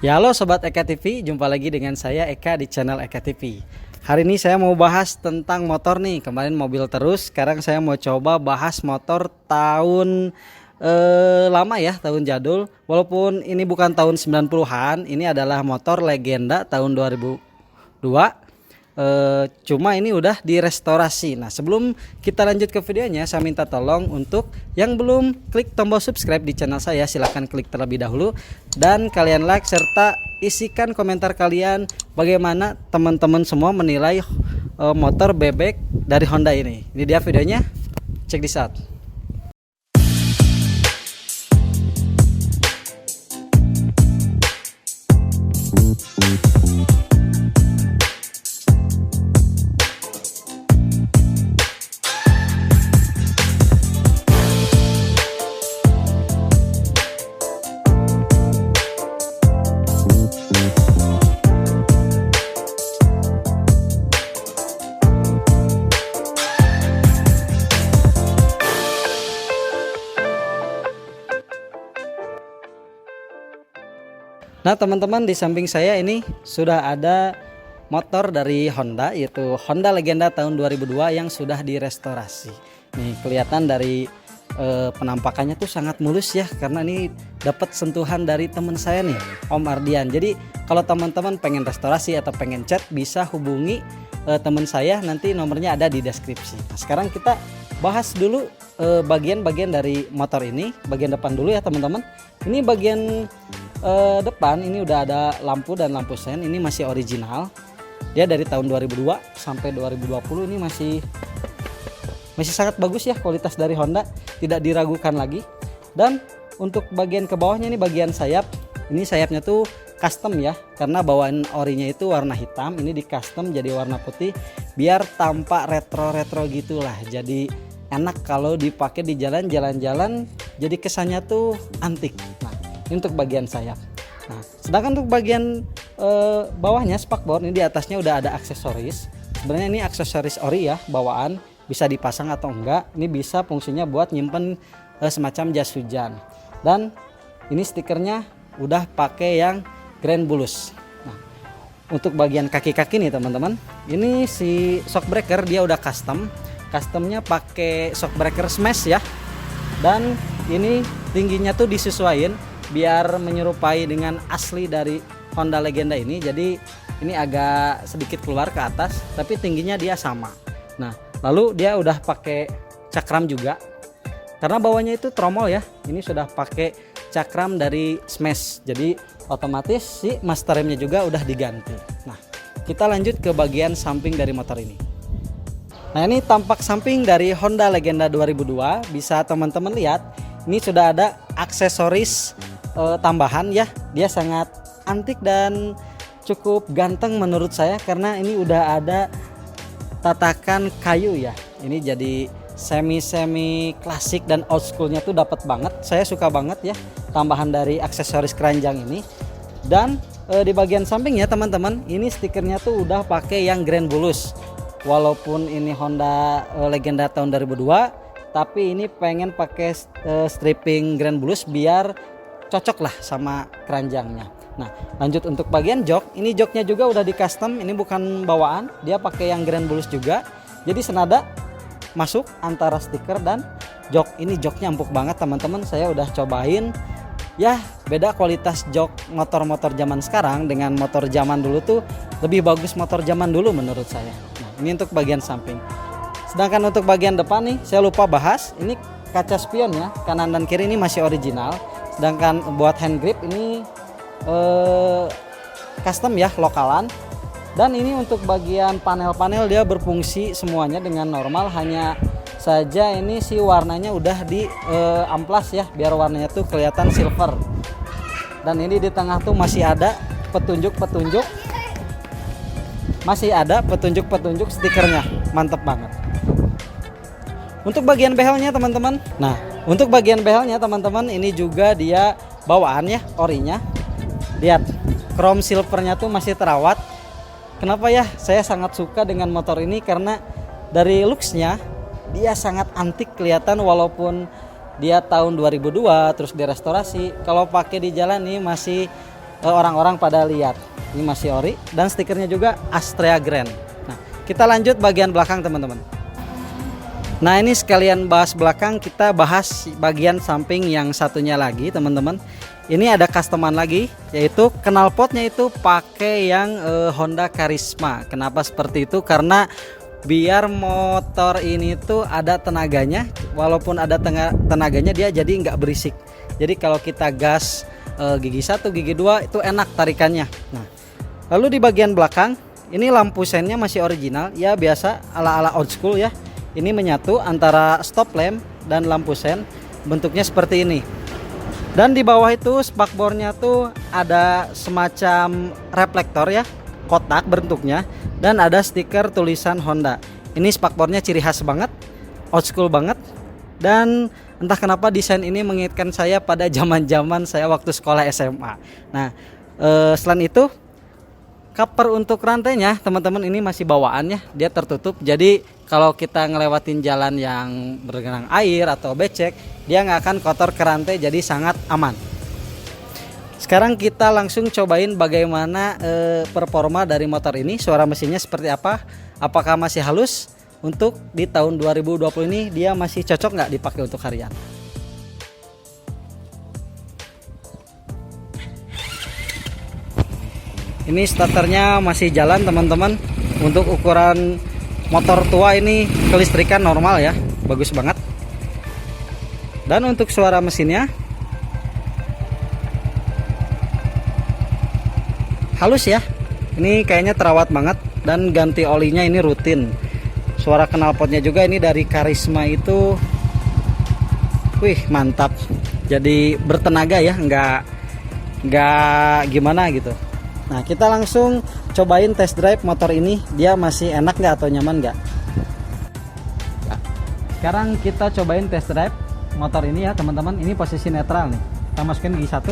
Ya halo Sobat Eka TV, jumpa lagi dengan saya Eka di channel Eka TV. Hari ini saya mau bahas tentang motor nih. Kemarin mobil terus, sekarang saya mau coba bahas motor tahun lama ya, tahun jadul. Walaupun ini bukan tahun 90-an, ini adalah motor legenda tahun 2002. Cuma ini udah direstorasi. Nah, sebelum kita lanjut ke videonya, saya minta tolong untuk yang belum klik tombol subscribe di channel saya, silahkan klik terlebih dahulu dan kalian like serta isikan komentar kalian bagaimana teman-teman semua menilai motor bebek dari Honda ini. Ini dia videonya, check this out. Nah teman-teman, di samping saya ini sudah ada motor dari Honda, yaitu Honda Legenda tahun 2002 yang sudah direstorasi. Nih kelihatan dari penampakannya tuh sangat mulus ya, karena ini dapat sentuhan dari teman saya nih, Om Ardian. Jadi kalau teman-teman pengen restorasi atau pengen cat, bisa hubungi teman saya, nanti nomornya ada di deskripsi. Nah, sekarang kita bahas dulu bagian-bagian dari motor ini. Bagian depan dulu ya teman-teman. Ini bagian depan ini udah ada lampu dan lampu sen, ini masih original. Dia dari tahun 2002 sampai 2020 ini masih sangat bagus ya, kualitas dari Honda, tidak diragukan lagi. Dan untuk bagian ke bawahnya ini bagian sayap, ini sayapnya tuh custom ya, karena bawaan orinya itu warna hitam, ini di custom jadi warna putih biar tampak retro-retro gitulah. Jadi enak kalau dipakai di jalan-jalan, jadi kesannya tuh antik. Nah, ini untuk bagian sayap. Nah, sedangkan untuk bagian bawahnya spakbor, ini di atasnya udah ada aksesoris. Sebenarnya ini aksesoris ori ya, bawaan, bisa dipasang atau enggak. Ini bisa fungsinya buat nyimpen semacam jas hujan. Dan ini stikernya udah pakai yang Grand Bulus. Nah, untuk bagian kaki-kaki nih teman-teman, ini si shock breaker dia udah customnya pakai shock breaker smash ya. Dan ini tingginya tuh disesuaikan biar menyerupai dengan asli dari Honda Legenda ini. Jadi ini agak sedikit keluar ke atas, tapi tingginya dia sama. Nah, lalu dia udah pakai cakram juga, karena bawahnya itu tromol ya. Ini sudah pakai cakram dari Smash, jadi otomatis si master remnya juga udah diganti. Nah, kita lanjut ke bagian samping dari motor ini. Nah, ini tampak samping dari Honda Legenda 2002. Bisa teman-teman lihat, ini sudah ada aksesoris tambahan ya. Dia sangat antik dan cukup ganteng menurut saya, karena ini udah ada tatakan kayu ya. Ini jadi semi klasik dan old schoolnya tuh dapat banget. Saya suka banget ya tambahan dari aksesoris keranjang ini. Dan di bagian sampingnya teman-teman, ini stikernya tuh udah pakai yang Grand Bulus. Walaupun ini Honda Legenda tahun 2002, tapi ini pengen pakai stripping Grand Bulus biar cocok lah sama keranjangnya. Nah, lanjut untuk bagian jok. Ini joknya juga udah di custom, ini bukan bawaan, dia pakai yang Grand Bulus juga. Jadi senada masuk antara stiker dan jok. Ini joknya empuk banget teman-teman, saya udah cobain. Ya, beda kualitas jok motor-motor zaman sekarang dengan motor zaman dulu tuh, lebih bagus motor zaman dulu menurut saya. Nah, ini untuk bagian samping. Sedangkan untuk bagian depan nih, saya lupa bahas, ini kaca spion ya, kanan dan kiri ini masih original. Sedangkan buat hand grip ini custom ya, lokalan. Dan ini untuk bagian panel-panel dia berfungsi semuanya dengan normal, hanya saja ini si warnanya udah di amplas ya, biar warnanya tuh kelihatan silver. Dan ini di tengah tuh masih ada petunjuk-petunjuk, stikernya, mantep banget. Untuk bagian behelnya teman-teman, nah untuk bagian behelnya teman-teman, ini juga dia bawaan ya, orinya. Lihat, chrome silvernya tuh masih terawat. Kenapa ya saya sangat suka dengan motor ini, karena dari looksnya dia sangat antik kelihatan, walaupun dia tahun 2002 terus direstorasi. Kalau pakai di jalan nih masih orang-orang pada lihat. Ini masih ori dan stikernya juga Astrea Grand. Nah, kita lanjut bagian belakang teman-teman. Nah, ini sekalian bahas belakang, kita bahas bagian samping yang satunya lagi teman-teman. Ini ada customan lagi, yaitu knalpotnya itu pakai yang Honda Karisma. Kenapa seperti itu? Karena biar motor ini tuh ada tenaganya, walaupun ada tenaganya dia jadi nggak berisik. Jadi kalau kita gas gigi 1, gigi 2 itu enak tarikannya. Nah, lalu di bagian belakang ini lampu sennya masih original, ya biasa ala-ala old school ya. Ini menyatu antara stop lamp dan lampu sen, bentuknya seperti ini. Dan di bawah itu spakbornya tuh ada semacam reflektor ya, kotak bentuknya, dan ada stiker tulisan Honda. Ini spakbornya ciri khas banget, old school banget, dan entah kenapa desain ini mengingatkan saya pada zaman-zaman saya waktu sekolah SMA. Nah, selain itu cover untuk rantainya teman-teman ini masih bawaannya, dia tertutup. Jadi kalau kita ngelewatin jalan yang bergenang air atau becek, dia nggak akan kotor ke rantai, jadi sangat aman. Sekarang kita langsung cobain bagaimana performa dari motor ini, suara mesinnya seperti apa, apakah masih halus. Untuk di tahun 2020 ini dia masih cocok nggak dipakai untuk harian. Ini starternya masih jalan teman-teman. Untuk ukuran motor tua ini kelistrikan normal ya, bagus banget. Dan untuk suara mesinnya halus ya, ini kayaknya terawat banget. Dan ganti olinya ini rutin. Suara knalpotnya juga ini dari Karisma itu, wih mantap. Jadi bertenaga ya, nggak gimana gitu. Nah, kita langsung cobain test drive motor ini, dia masih enak nggak atau nyaman nggak. Nah, sekarang kita cobain test drive motor ini ya teman-teman. Ini posisi netral nih, kita masukin gigi 1.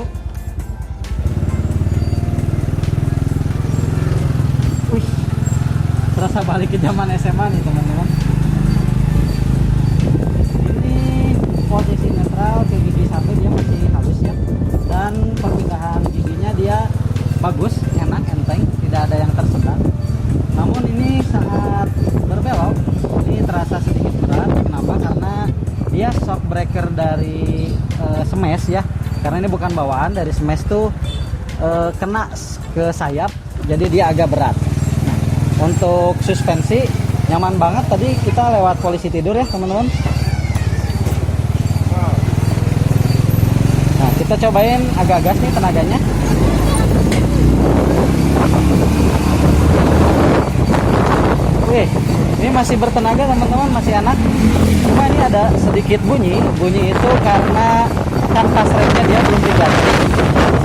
Wih, terasa balik ke zaman SMA nih teman-teman. Ini posisi netral ke gigi 1 dia masih halus ya, dan perpindahan giginya dia bagus, enak, enteng, tidak ada yang tersendat. Namun ini saat berbelok ini terasa sedikit berat. Kenapa? Karena dia shock breaker dari smash ya, karena ini bukan bawaan, dari smash tuh kena ke sayap, jadi dia agak berat. Nah, untuk suspensi nyaman banget. Tadi kita lewat polisi tidur ya teman-teman. Nah, kita cobain agak gas nih tenaganya. Wih, ini masih bertenaga teman-teman, masih enak. Cuma ini ada sedikit bunyi itu karena kanvas remnya dia belum diganti.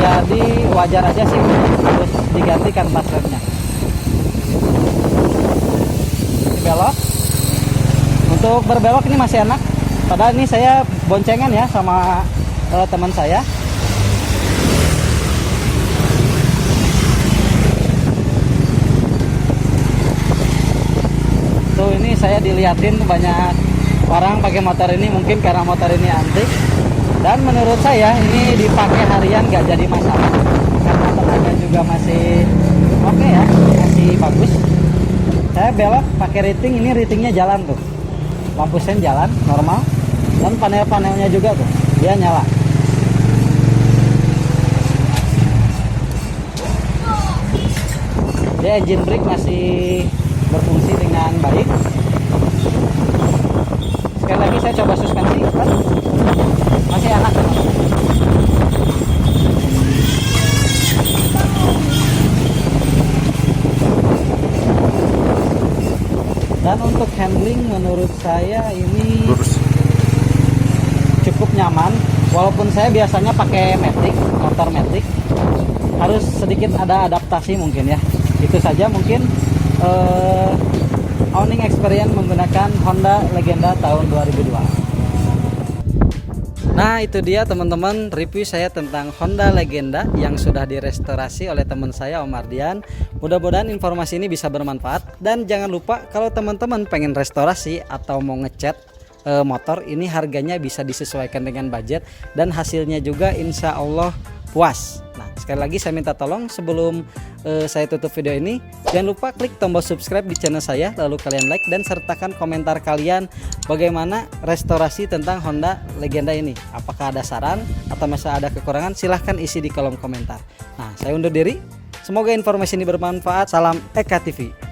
Jadi wajar aja sih harus diganti kanvas remnya. Ini belok. Untuk berbelok ini masih enak. Padahal ini saya boncengan ya sama teman saya. Tuh, ini saya dilihatin banyak orang pakai motor ini, mungkin karena motor ini antik. Dan menurut saya ini dipakai harian gak jadi masalah, karena tenaga juga masih oke ya, masih bagus. Saya belok pakai rating, ini ratingnya jalan tuh, lampu sen jalan normal, dan panel-panelnya juga tuh dia nyala. Dia engine brake masih berfungsi dengan baik. Sekali lagi saya coba suspensi kan, masih enak teman-teman. Dan untuk handling menurut saya ini cukup nyaman. Walaupun saya biasanya pakai matic, motor matic, harus sedikit ada adaptasi mungkin ya. Itu saja mungkin owning experience menggunakan Honda Legenda tahun 2002. Nah, itu dia teman-teman review saya tentang Honda Legenda yang sudah direstorasi oleh teman saya Om Ardian. Mudah-mudahan informasi ini bisa bermanfaat. Dan jangan lupa kalau teman-teman pengen restorasi atau mau ngecat motor ini, harganya bisa disesuaikan dengan budget dan hasilnya juga insya Allah puas. Nah, sekali lagi saya minta tolong sebelum saya tutup video ini, jangan lupa klik tombol subscribe di channel saya, lalu kalian like dan sertakan komentar kalian bagaimana restorasi tentang Honda Legenda ini. Apakah ada saran atau masih ada kekurangan, silahkan isi di kolom komentar. Nah, saya undur diri. Semoga informasi ini bermanfaat. Salam Eka TV.